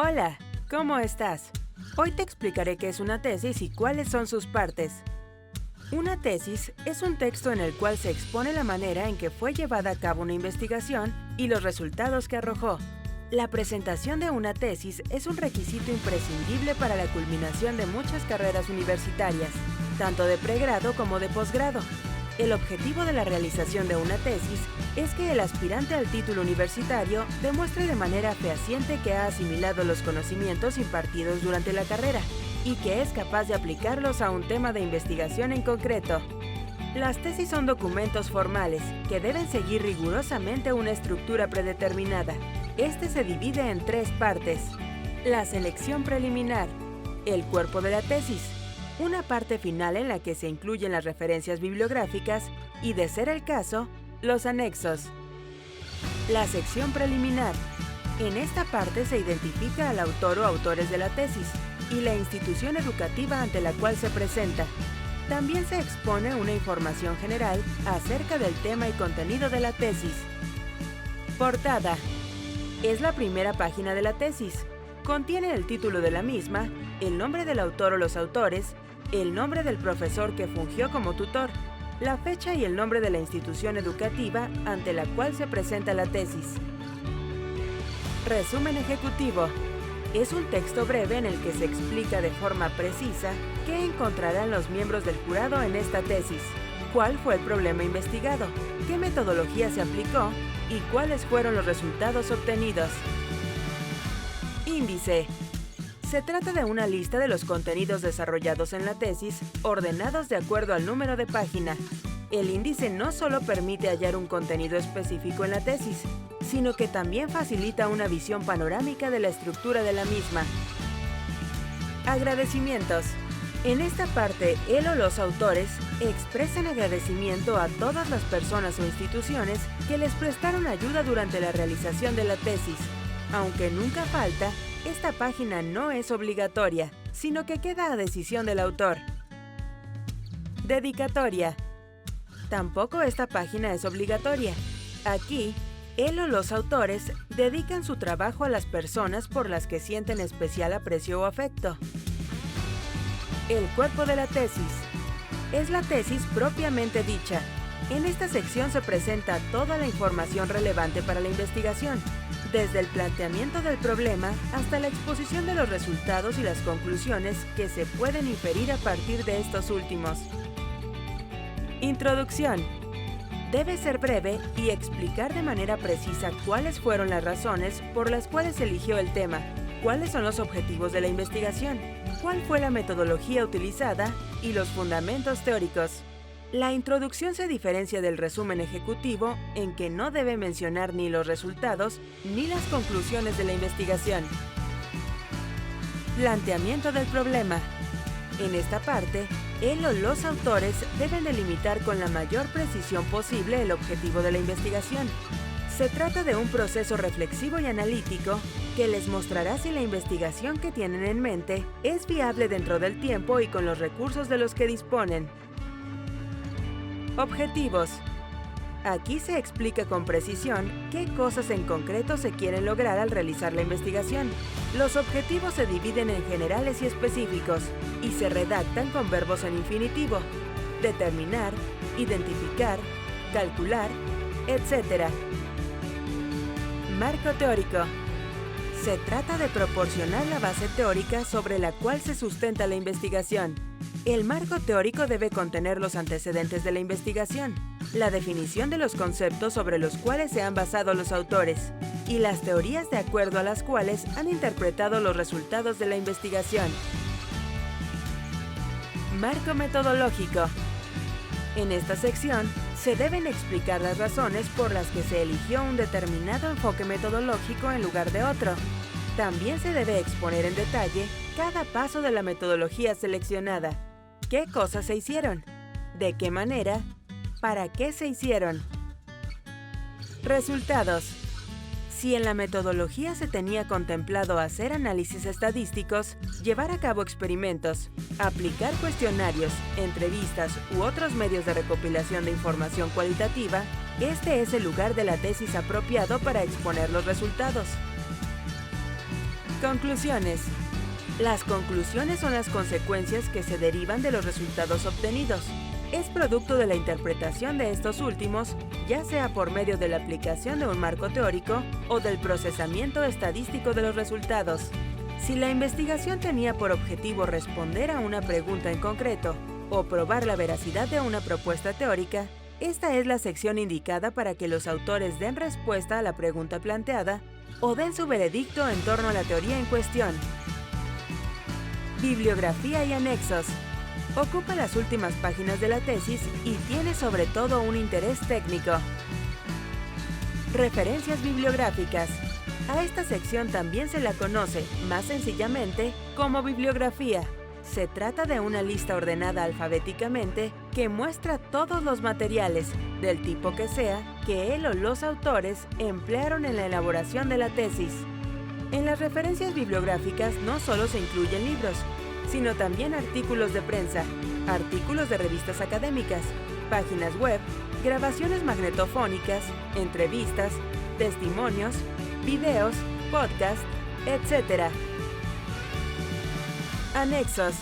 Hola, ¿cómo estás? Hoy te explicaré qué es una tesis y cuáles son sus partes. Una tesis es un texto en el cual se expone la manera en que fue llevada a cabo una investigación y los resultados que arrojó. La presentación de una tesis es un requisito imprescindible para la culminación de muchas carreras universitarias, tanto de pregrado como de posgrado. El objetivo de la realización de una tesis es que el aspirante al título universitario demuestre de manera fehaciente que ha asimilado los conocimientos impartidos durante la carrera y que es capaz de aplicarlos a un tema de investigación en concreto. Las tesis son documentos formales que deben seguir rigurosamente una estructura predeterminada. Este se divide en tres partes: la selección preliminar, el cuerpo de la tesis, una parte final en la que se incluyen las referencias bibliográficas y, de ser el caso, los anexos. La sección preliminar. En esta parte se identifica al autor o autores de la tesis y la institución educativa ante la cual se presenta. También se expone una información general acerca del tema y contenido de la tesis. Portada. Es la primera página de la tesis. Contiene el título de la misma, el nombre del autor o los autores, el nombre del profesor que fungió como tutor, la fecha y el nombre de la institución educativa ante la cual se presenta la tesis. Resumen ejecutivo. Es un texto breve en el que se explica de forma precisa qué encontrarán los miembros del jurado en esta tesis, cuál fue el problema investigado, qué metodología se aplicó y cuáles fueron los resultados obtenidos. Índice. Se trata de una lista de los contenidos desarrollados en la tesis, ordenados de acuerdo al número de página. El índice no solo permite hallar un contenido específico en la tesis, sino que también facilita una visión panorámica de la estructura de la misma. Agradecimientos. En esta parte, él o los autores expresan agradecimiento a todas las personas o instituciones que les prestaron ayuda durante la realización de la tesis. Aunque nunca falta, esta página no es obligatoria, sino que queda a decisión del autor. Dedicatoria. Tampoco esta página es obligatoria. Aquí, él o los autores dedican su trabajo a las personas por las que sienten especial aprecio o afecto. El cuerpo de la tesis. Es la tesis propiamente dicha. En esta sección se presenta toda la información relevante para la investigación, desde el planteamiento del problema hasta la exposición de los resultados y las conclusiones que se pueden inferir a partir de estos últimos. Introducción. Debe ser breve y explicar de manera precisa cuáles fueron las razones por las cuales eligió el tema, cuáles son los objetivos de la investigación, cuál fue la metodología utilizada y los fundamentos teóricos. La introducción se diferencia del resumen ejecutivo en que no debe mencionar ni los resultados ni las conclusiones de la investigación. Planteamiento del problema. En esta parte, él o los autores deben delimitar con la mayor precisión posible el objetivo de la investigación. Se trata de un proceso reflexivo y analítico que les mostrará si la investigación que tienen en mente es viable dentro del tiempo y con los recursos de los que disponen. Objetivos. Aquí se explica con precisión qué cosas en concreto se quieren lograr al realizar la investigación. Los objetivos se dividen en generales y específicos y se redactan con verbos en infinitivo: determinar, identificar, calcular, etc. Marco teórico. Se trata de proporcionar la base teórica sobre la cual se sustenta la investigación. El marco teórico debe contener los antecedentes de la investigación, la definición de los conceptos sobre los cuales se han basado los autores y las teorías de acuerdo a las cuales han interpretado los resultados de la investigación. Marco metodológico. En esta sección, se deben explicar las razones por las que se eligió un determinado enfoque metodológico en lugar de otro. También se debe exponer en detalle cada paso de la metodología seleccionada. ¿Qué cosas se hicieron? ¿De qué manera? ¿Para qué se hicieron? Resultados. Si en la metodología se tenía contemplado hacer análisis estadísticos, llevar a cabo experimentos, aplicar cuestionarios, entrevistas u otros medios de recopilación de información cualitativa, este es el lugar de la tesis apropiado para exponer los resultados. Conclusiones. Las conclusiones son las consecuencias que se derivan de los resultados obtenidos. Es producto de la interpretación de estos últimos, ya sea por medio de la aplicación de un marco teórico o del procesamiento estadístico de los resultados. Si la investigación tenía por objetivo responder a una pregunta en concreto o probar la veracidad de una propuesta teórica, esta es la sección indicada para que los autores den respuesta a la pregunta planteada o den su veredicto en torno a la teoría en cuestión. Bibliografía y anexos. Ocupa las últimas páginas de la tesis y tiene sobre todo un interés técnico. Referencias bibliográficas. A esta sección también se la conoce, más sencillamente, como bibliografía. Se trata de una lista ordenada alfabéticamente que muestra todos los materiales, del tipo que sea, que él o los autores emplearon en la elaboración de la tesis. En las referencias bibliográficas no solo se incluyen libros, sino también artículos de prensa, artículos de revistas académicas, páginas web, grabaciones magnetofónicas, entrevistas, testimonios, videos, podcasts, etc. Anexos.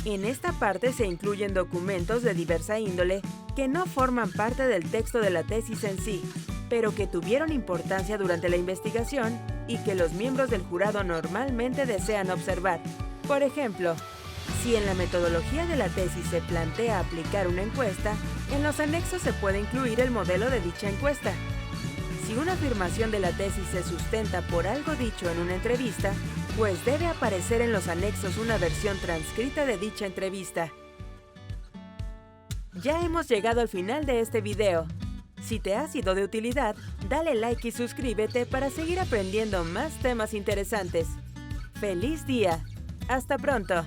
En esta parte se incluyen documentos de diversa índole que no forman parte del texto de la tesis en sí, pero que tuvieron importancia durante la investigación y que los miembros del jurado normalmente desean observar. Por ejemplo, si en la metodología de la tesis se plantea aplicar una encuesta, en los anexos se puede incluir el modelo de dicha encuesta. Si una afirmación de la tesis se sustenta por algo dicho en una entrevista, pues debe aparecer en los anexos una versión transcrita de dicha entrevista. Ya hemos llegado al final de este video. Si te ha sido de utilidad, dale like y suscríbete para seguir aprendiendo más temas interesantes. ¡Feliz día! ¡Hasta pronto!